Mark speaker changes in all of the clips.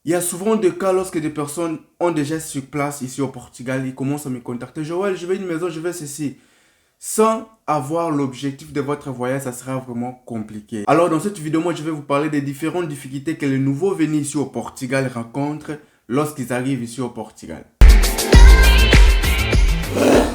Speaker 1: Il y a souvent des cas lorsque des personnes ont déjà sur place ici au Portugal, ils commencent à me contacter. Joël, je veux une maison, je veux ceci. Sans avoir l'objectif de votre voyage, ça sera vraiment compliqué. Alors dans cette vidéo, moi je vais vous parler des différentes difficultés que les nouveaux venus ici au Portugal rencontrent lorsqu'ils arrivent ici au Portugal.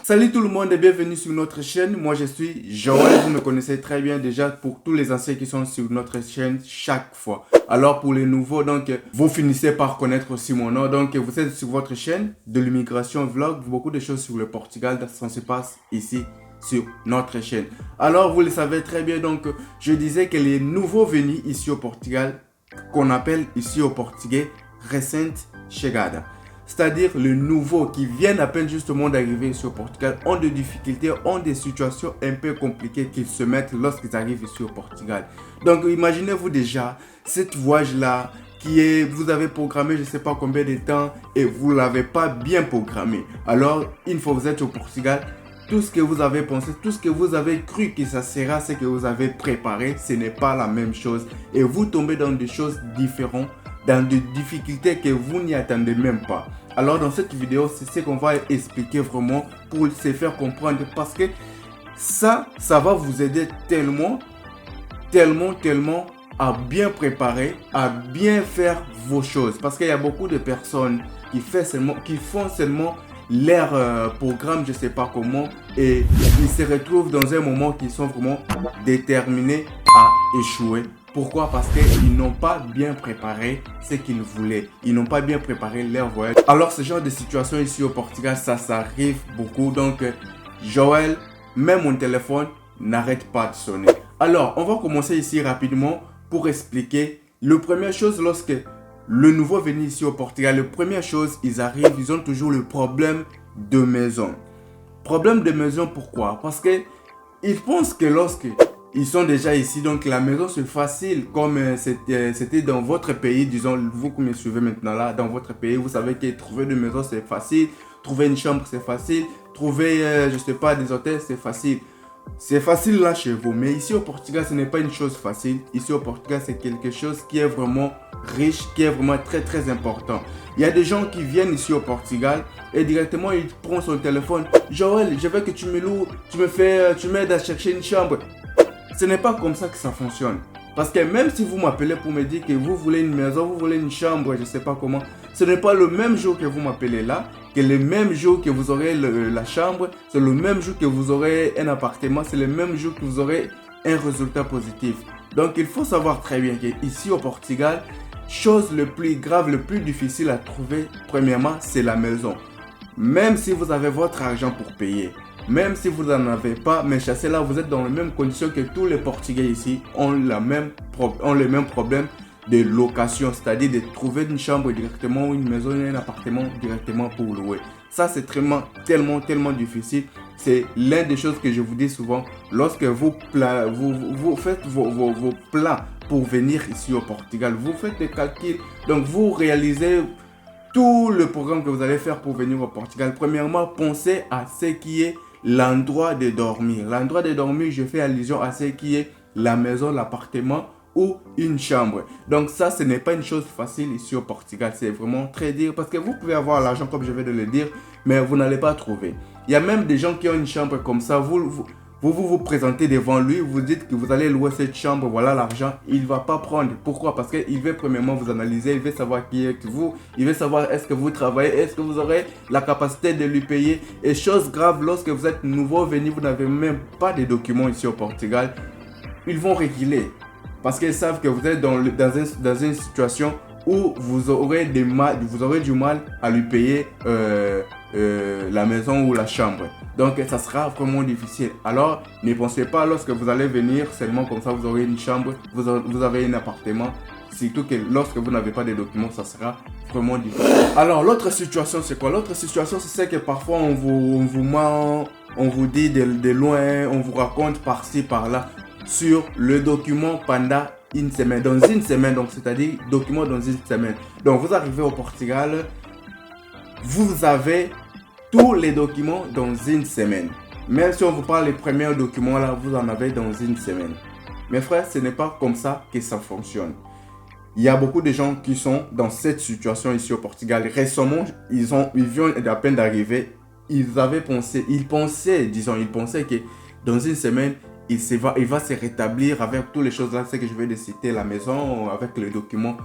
Speaker 1: Salut tout le monde et bienvenue sur notre chaîne. Moi je suis Joël, vous me connaissez très bien déjà pour tous les anciens qui sont sur notre chaîne chaque fois. Alors pour les nouveaux, donc vous finissez par connaître aussi mon nom. Donc vous êtes sur votre chaîne de l'immigration vlog, beaucoup de choses sur le Portugal, ça se passe ici sur notre chaîne. Alors vous le savez très bien, donc je disais que les nouveaux venus ici au Portugal, qu'on appelle ici au portugais recente chegada, c'est-à-dire les nouveaux qui viennent à peine justement d'arriver ici au Portugal, ont des difficultés, ont des situations un peu compliquées qu'ils se mettent lorsqu'ils arrivent ici au Portugal. Donc imaginez-vous déjà cette voyage-là vous avez programmé je ne sais pas combien de temps et vous ne l'avez pas bien programmé. Alors une fois que vous êtes au Portugal, tout ce que vous avez pensé, tout ce que vous avez cru que ça sera, ce que vous avez préparé, ce n'est pas la même chose. Et vous tombez dans des choses différentes, dans des difficultés que vous n'y attendez même pas. Alors dans cette vidéo, c'est ce qu'on va expliquer vraiment pour se faire comprendre. Parce que ça va vous aider tellement à bien préparer, à bien faire vos choses. Parce qu'il y a beaucoup de personnes qui font seulement leur programme, je sais pas comment, et ils se retrouvent dans un moment qui sont vraiment déterminés à échouer. Pourquoi? Parce qu'ils n'ont pas bien préparé ce qu'ils voulaient. Ils n'ont pas bien préparé leur voyage. Alors ce genre de situation ici au Portugal, ça arrive beaucoup. Donc Joël, même mon téléphone n'arrête pas de sonner. Alors on va commencer ici rapidement pour expliquer. La première chose, lorsque le nouveau venu ici au Portugal, la première chose, ils arrivent, ils ont toujours le problème de maison. Problème de maison, pourquoi? Parce que ils pensent que lorsque ils sont déjà ici, donc la maison c'est facile, comme c'était dans votre pays, disons, vous qui me suivez maintenant là, dans votre pays, vous savez que trouver une maison c'est facile, trouver une chambre c'est facile, trouver, je sais pas, des hôtels c'est facile. C'est facile là chez vous, mais ici au Portugal, ce n'est pas une chose facile. Ici au Portugal, c'est quelque chose qui est vraiment riche, qui est vraiment très important. Il y a des gens qui viennent ici au Portugal et directement ils prennent son téléphone. Joël, je veux que tu me loues, tu m'aides à chercher une chambre. Ce n'est pas comme ça que ça fonctionne. Parce que même si vous m'appelez pour me dire que vous voulez une maison, vous voulez une chambre, je ne sais pas comment, ce n'est pas le même jour que vous m'appelez là, que le même jour que vous aurez la chambre, c'est le même jour que vous aurez un appartement, c'est le même jour que vous aurez un résultat positif. Donc il faut savoir très bien qu'ici au Portugal, chose le plus grave, le plus difficile à trouver, premièrement, c'est la maison. Même si vous avez votre argent pour payer, même si vous n'en avez pas, mais chassez là, vous êtes dans les mêmes conditions que tous les Portugais ici ont le même problème de location, c'est-à-dire de trouver une chambre directement ou une maison ou un appartement directement pour louer. Ça, c'est tellement difficile. C'est l'une des choses que je vous dis souvent. Lorsque vous faites vos plans pour venir ici au Portugal, vous faites des calculs, donc vous réalisez tout le programme que vous allez faire pour venir au Portugal. Premièrement, pensez à ce qui est l'endroit de dormir. L'endroit de dormir, je fais allusion à ce qui est la maison, l'appartement ou une chambre. Donc ça, ce n'est pas une chose facile ici au Portugal. C'est vraiment très dur parce que vous pouvez avoir l'argent comme je vais de le dire, mais vous n'allez pas trouver. Il y a même des gens qui ont une chambre comme ça. Vous présentez devant lui, vous dites que vous allez louer cette chambre, voilà l'argent, il ne va pas prendre. Pourquoi? Parce qu'il veut premièrement vous analyser, il veut savoir qui êtes vous, il veut savoir est-ce que vous travaillez, est-ce que vous aurez la capacité de lui payer. Et chose grave, lorsque vous êtes nouveau venu, vous n'avez même pas de documents ici au Portugal, ils vont réguler. Parce qu'ils savent que vous êtes dans une situation où vous aurez du mal à lui payer la maison ou la chambre. Donc ça sera vraiment difficile. Alors ne pensez pas lorsque vous allez venir seulement comme ça vous aurez une chambre, vous avez un appartement. Surtout que lorsque vous n'avez pas de documents, ça sera vraiment difficile. Alors l'autre situation c'est quoi? L'autre situation c'est que parfois on vous ment, on vous dit de loin, on vous raconte par-ci par-là sur le document pendant une semaine. Dans une semaine, donc c'est-à-dire document dans une semaine. Donc vous arrivez au Portugal, vous avez tous les documents dans une semaine. Même si on vous parle des premiers documents là, vous en avez dans une semaine. Mes frères, ce n'est pas comme ça que ça fonctionne. il y a beaucoup de gens qui sont dans cette situation ici au Portugal. Récemment, ils viennent à peine d'arriver. Ils pensaient que dans une semaine, il va se rétablir avec toutes les choses là, c'est que je vais de citer, la maison, avec les documents.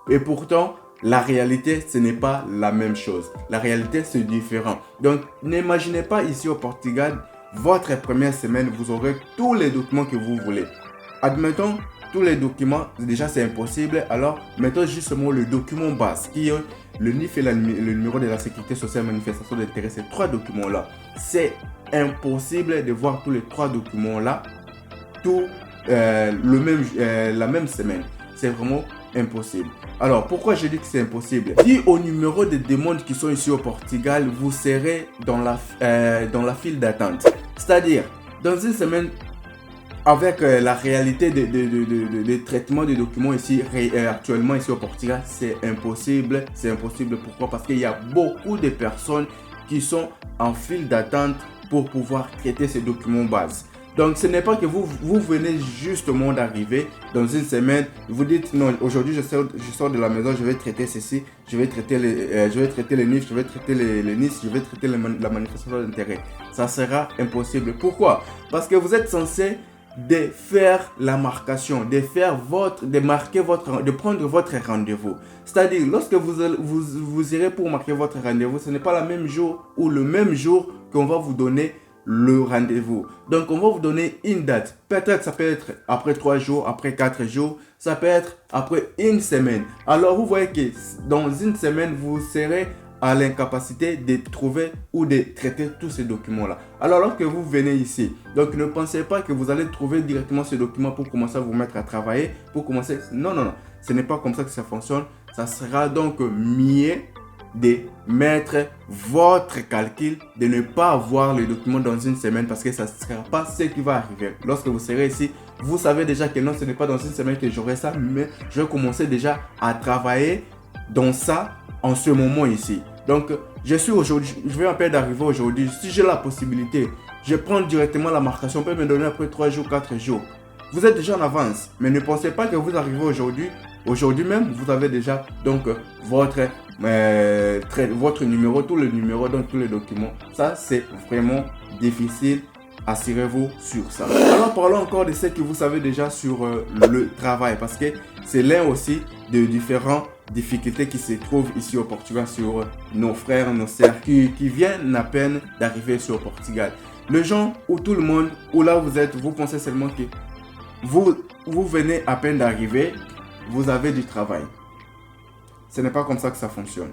Speaker 1: Et pourtant, la réalité, ce n'est pas la même chose. La réalité, c'est différent. Donc, n'imaginez pas ici au Portugal, votre première semaine, vous aurez tous les documents que vous voulez. Admettons, tous les documents, déjà c'est impossible. Alors, mettons justement le document base, qui est le NIF et le numéro de la sécurité sociale, manifestation d'intérêt, ces trois documents-là. C'est impossible de voir tous les trois documents-là la même semaine. C'est vraiment impossible. Alors, pourquoi je dis que c'est impossible? Si au numéro de demande qui sont ici au Portugal, vous serez dans la file d'attente. C'est-à-dire, dans une semaine, avec la réalité de traitement des documents ici, actuellement ici au Portugal, c'est impossible. C'est impossible. Pourquoi? Parce qu'il y a beaucoup de personnes qui sont en file d'attente pour pouvoir traiter ces documents base. Donc, ce n'est pas que vous venez justement d'arriver dans une semaine, vous dites non, aujourd'hui je sors de la maison, je vais traiter ceci, je vais traiter les NIF, je vais traiter les NIS, je vais traiter la manifestation d'intérêt. Ça sera impossible. Pourquoi? Parce que vous êtes censé de faire la marcation, de prendre votre rendez-vous. C'est-à-dire, lorsque vous irez pour marquer votre rendez-vous, ce n'est pas le même jour qu'on va vous donner le rendez-vous. Donc, on va vous donner une date. Peut-être, ça peut être après 3 jours, après 4 jours, ça peut être après une semaine. Alors, vous voyez que dans une semaine, vous serez à l'incapacité de trouver ou de traiter tous ces documents-là. Alors, lorsque vous venez ici, donc ne pensez pas que vous allez trouver directement ces documents pour commencer à vous mettre à travailler, pour commencer... Non. Ce n'est pas comme ça que ça fonctionne. Ça sera donc mieux de mettre votre calcul, de ne pas avoir les documents dans une semaine parce que ça ne sera pas ce qui va arriver. Lorsque vous serez ici, vous savez déjà que non, ce n'est pas dans une semaine que j'aurai ça, mais je vais commencer déjà à travailler dans ça en ce moment ici. Donc, je vais à peine d'arriver aujourd'hui. Si j'ai la possibilité, je prends directement la marcation, on peut me donner après 3 jours, 4 jours. Vous êtes déjà en avance, mais ne pensez pas que vous arrivez aujourd'hui. Aujourd'hui même, vous avez déjà donc votre numéro, tous les numéros, donc tous les documents. Ça, c'est vraiment difficile. Assurez-vous sur ça. Alors, parlons encore de ce que vous savez déjà sur le travail, parce que c'est l'un aussi des différentes difficultés qui se trouvent ici au Portugal sur nos frères, nos sœurs qui viennent à peine d'arriver sur le Portugal. Les gens ou tout le monde, ou là vous êtes, vous pensez seulement que vous venez à peine d'arriver, vous avez du travail. Ce n'est pas comme ça que ça fonctionne.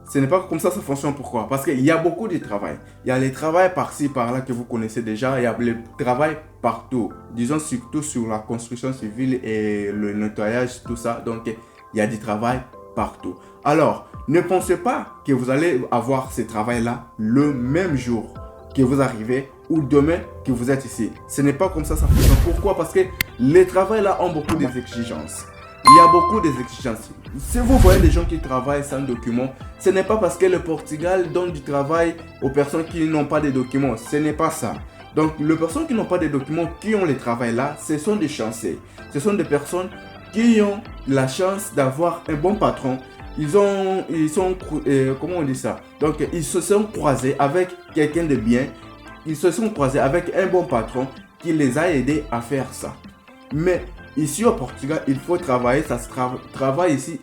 Speaker 1: Ce n'est pas comme ça que ça fonctionne. Pourquoi? Parce qu'il y a beaucoup de travail. Il y a les travail par-ci, par-là que vous connaissez déjà. Il y a le travail partout. Disons surtout sur la construction civile et le nettoyage, tout ça. Donc, il y a du travail partout. Alors, ne pensez pas que vous allez avoir ce travail-là le même jour que vous arrivez ou demain que vous êtes ici. Ce n'est pas comme ça ça fonctionne. Pourquoi? Parce que les travails-là ont beaucoup d'exigences. Il y a beaucoup d'exigences. Si vous voyez des gens qui travaillent sans documents, ce n'est pas parce que le Portugal donne du travail aux personnes qui n'ont pas de documents. Ce n'est pas ça. Donc, les personnes qui n'ont pas de documents, qui ont le travail là, ce sont des chanceux. Ce sont des personnes qui ont la chance d'avoir un bon patron. Comment on dit ça? Donc, ils se sont croisés avec quelqu'un de bien. Ils se sont croisés avec un bon patron qui les a aidés à faire ça. Mais ici au Portugal, il faut travailler, ça se travaille ici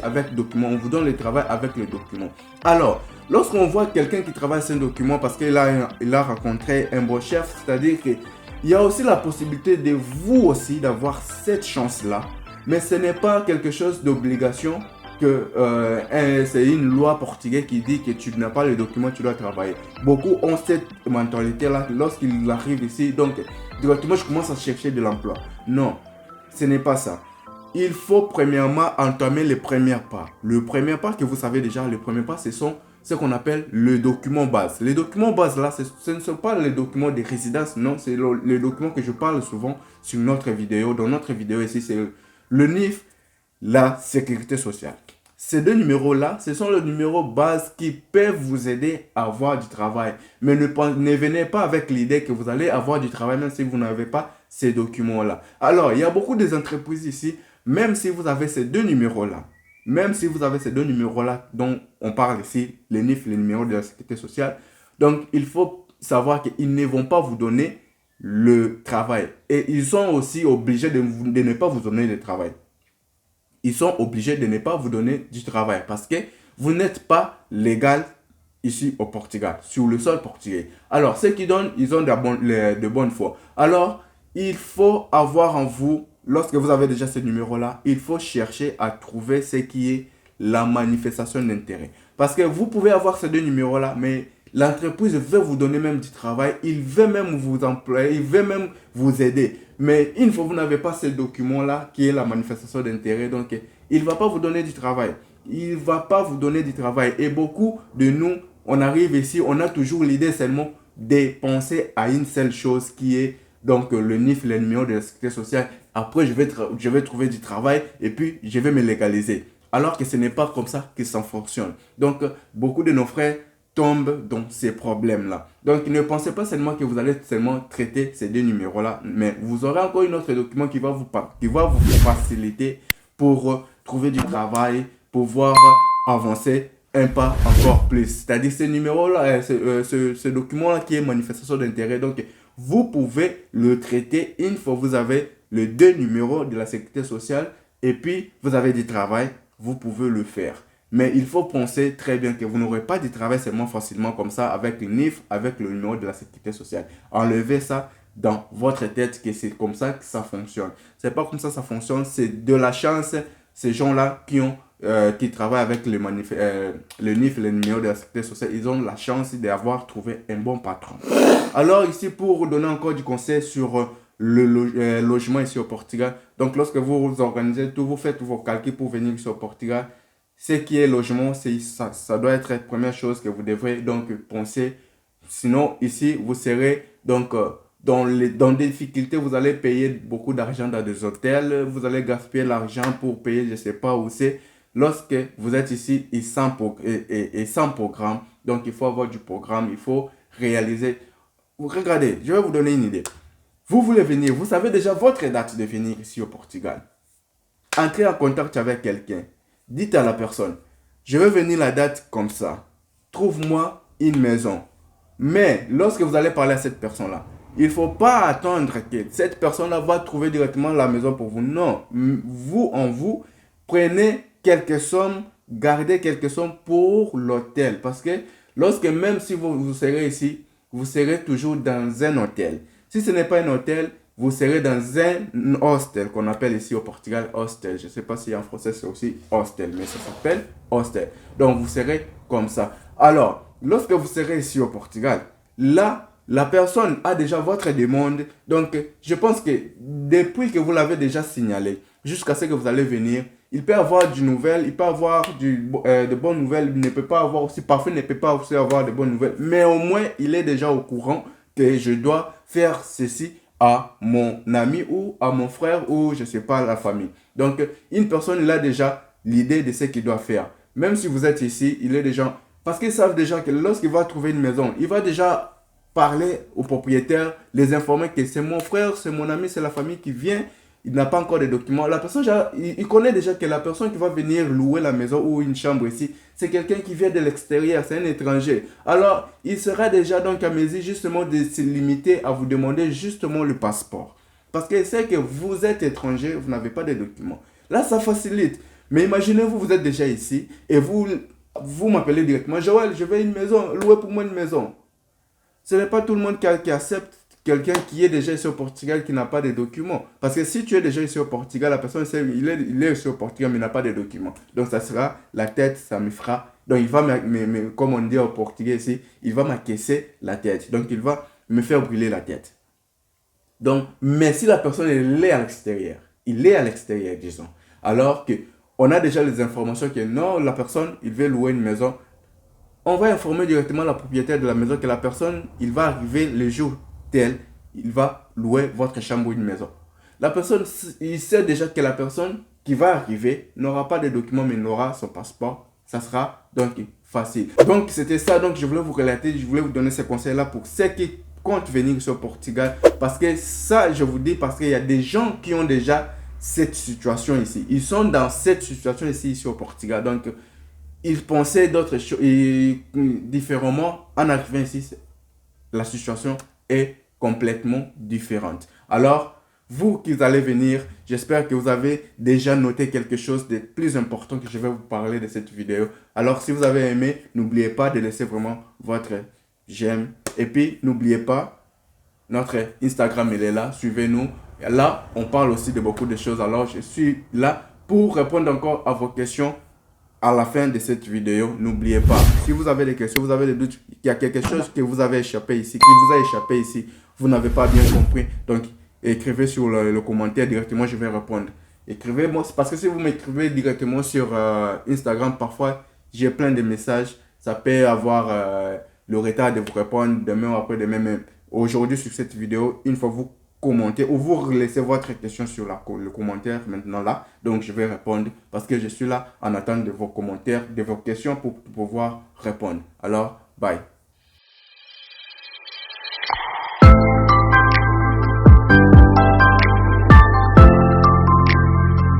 Speaker 1: avec documents. On vous donne le travail avec le document. Alors, lorsqu'on voit quelqu'un qui travaille sans document parce qu'il a rencontré un bon chef, c'est-à-dire qu'il y a aussi la possibilité de vous aussi d'avoir cette chance-là. Mais ce n'est pas quelque chose d'obligation que c'est une loi portugaise qui dit que tu n'as pas le document, tu dois travailler. Beaucoup ont cette mentalité-là lorsqu'ils arrivent ici. Donc, directement, je commence à chercher de l'emploi. Non, ce n'est pas ça. Il faut premièrement entamer les premiers pas. Le premier pas que vous savez déjà, le premier pas, ce sont ce qu'on appelle le document base. Les documents base là, ce ne sont pas les documents de résidence, non, c'est le document que je parle souvent sur notre vidéo. Dans notre vidéo ici, c'est le NIF, la sécurité sociale. Ces deux numéros-là, ce sont les numéros base qui peuvent vous aider à avoir du travail. Mais ne venez pas avec l'idée que vous allez avoir du travail même si vous n'avez pas ces documents-là. Alors, il y a beaucoup d'entreprises ici. même si vous avez ces deux numéros-là, dont on parle ici, les NIF, les numéros de la sécurité sociale, donc il faut savoir qu'ils ne vont pas vous donner le travail. Et ils sont aussi obligés de ne pas vous donner le travail. Ils sont obligés de ne pas vous donner du travail parce que vous n'êtes pas légal ici au Portugal, sur le sol portugais. Alors, ceux qui donnent, ils ont de bonnes foi. Alors, il faut avoir en vous, lorsque vous avez déjà ce numéro-là, il faut chercher à trouver ce qui est la manifestation d'intérêt. Parce que vous pouvez avoir ces deux numéros-là, mais l'entreprise veut vous donner même du travail, il veut même vous employer, il veut même vous aider. Mais une fois que vous n'avez pas ce document-là, qui est la manifestation d'intérêt, donc il ne va pas vous donner du travail. Il ne va pas vous donner du travail. Et beaucoup de nous, on arrive ici, on a toujours l'idée seulement de penser à une seule chose qui est donc le NIF, le numéro de la sécurité sociale. Après, je vais trouver du travail et puis je vais me légaliser. Alors que ce n'est pas comme ça que ça fonctionne. Donc, beaucoup de nos frères tombent dans ces problèmes-là. Donc, ne pensez pas seulement que vous allez seulement traiter ces deux numéros-là, mais vous aurez encore un autre document qui va vous faciliter pour trouver du travail, pouvoir avancer un pas encore plus. C'est-à-dire ce numéro-là, ce document-là qui est manifestation d'intérêt. Donc, vous pouvez le traiter une fois que vous avez les deux numéros de la sécurité sociale et puis vous avez du travail, vous pouvez le faire. Mais il faut penser très bien que vous n'aurez pas de travail seulement facilement comme ça avec le NIF, avec le numéro de la sécurité sociale. Enlevez ça dans votre tête que c'est comme ça que ça fonctionne. C'est pas comme ça que ça fonctionne, c'est de la chance. Ces gens-là qui travaillent avec le NIF, le numéro de la sécurité sociale, ils ont la chance d'avoir trouvé un bon patron. Alors ici, pour vous donner encore du conseil sur le logement ici au Portugal. Donc lorsque vous organisez tout, vous faites tous vos calculs pour venir ici au Portugal, ce qui est logement, ça doit être la première chose que vous devrez donc penser. Sinon, ici, vous serez donc dans des difficultés, vous allez payer beaucoup d'argent dans des hôtels, vous allez gaspiller l'argent pour payer, je ne sais pas où c'est. Lorsque vous êtes ici et sans programme, donc il faut avoir du programme, il faut réaliser. Regardez, je vais vous donner une idée. Vous voulez venir, vous savez déjà votre date de venir ici au Portugal. Entrez en contact avec quelqu'un. Dites à la personne, je vais venir la date comme ça. Trouve-moi une maison. Mais lorsque vous allez parler à cette personne-là, il ne faut pas attendre que cette personne-là va trouver directement la maison pour vous. Non, vous, prenez quelques sommes, gardez quelques sommes pour l'hôtel. Parce que même si vous serez ici, vous serez toujours dans un hôtel. Si ce n'est pas un hôtel, vous serez dans un hostel qu'on appelle ici au Portugal hostel. Je ne sais pas si en français c'est aussi hostel, mais ça s'appelle hostel. Donc vous serez comme ça. Alors, lorsque vous serez ici au Portugal, là, la personne a déjà votre demande. Donc, je pense que depuis que vous l'avez déjà signalé, jusqu'à ce que vous allez venir, il peut avoir du nouvelle, il peut avoir de bonnes nouvelles, il ne peut pas avoir aussi, parfois il ne peut pas aussi avoir de bonnes nouvelles, mais au moins il est déjà au courant que je dois faire ceci à mon ami ou à mon frère ou je ne sais pas, à la famille. Donc, une personne, il a déjà l'idée de ce qu'il doit faire. Même si vous êtes ici, il est déjà... Parce qu'ils savent déjà que lorsqu'il va trouver une maison, il va déjà parler au propriétaire, les informer que c'est mon frère, c'est mon ami, c'est la famille qui vient. Il n'a pas encore de documents. La personne, il connaît déjà que la personne qui va venir louer la maison ou une chambre ici, c'est quelqu'un qui vient de l'extérieur, c'est un étranger. Alors, il sera déjà donc à mesure justement de se limiter à vous demander justement le passeport. Parce qu'il sait que vous êtes étranger, vous n'avez pas de documents. Là, ça facilite. Mais imaginez-vous, vous êtes déjà ici et vous m'appelez directement, Joël, je veux une maison, louez pour moi une maison. Ce n'est pas tout le monde qui accepte quelqu'un qui est déjà ici au Portugal qui n'a pas de documents. Parce que si tu es déjà ici au Portugal, la personne sait il est ici au Portugal mais il n'a pas de documents. Donc ça sera la tête, ça me fera. Donc il va comme on dit au portugais ici, il va m'accaisser la tête. Donc il va me faire brûler la tête. Donc, mais si la personne elle est à l'extérieur, disons, alors que on a déjà les informations que non, la personne, il veut louer une maison, on va informer directement la propriétaire de la maison que la personne, il va arriver le jour tel, il va louer votre chambre ou une maison. La personne, il sait déjà que la personne qui va arriver n'aura pas de documents, mais n'aura son passeport. Ça sera donc facile. Donc, c'était ça. Donc, je voulais vous relater, je voulais vous donner ces conseils-là pour ceux qui comptent venir sur Portugal. Parce que ça, je vous dis, parce qu'il y a des gens qui ont déjà cette situation ici. Ils sont dans cette situation ici au Portugal. Donc, ils pensaient d'autres choses différemment. En arrivant ici, la situation est complètement différente. Alors, vous qui allez venir, j'espère que vous avez déjà noté quelque chose de plus important que je vais vous parler de cette vidéo. Alors, si vous avez aimé, n'oubliez pas de laisser vraiment votre j'aime. Et puis, n'oubliez pas, notre Instagram, il est là. Suivez-nous. Là, on parle aussi de beaucoup de choses. Alors, je suis là pour répondre encore à vos questions à la fin de cette vidéo. N'oubliez pas, si vous avez des questions, vous avez des doutes, il y a quelque chose que vous avez échappé ici, qui vous a échappé ici, vous n'avez pas bien compris. Donc, écrivez sur le commentaire directement, je vais répondre. Écrivez-moi, parce que si vous m'écrivez directement sur Instagram, parfois, j'ai plein de messages. Ça peut avoir le retard de vous répondre demain ou après-demain. Mais aujourd'hui, sur cette vidéo, une fois vous commentez ou vous laissez votre question sur le commentaire maintenant là. Donc, je vais répondre parce que je suis là en attente de vos commentaires, de vos questions pour pouvoir répondre. Alors, bye.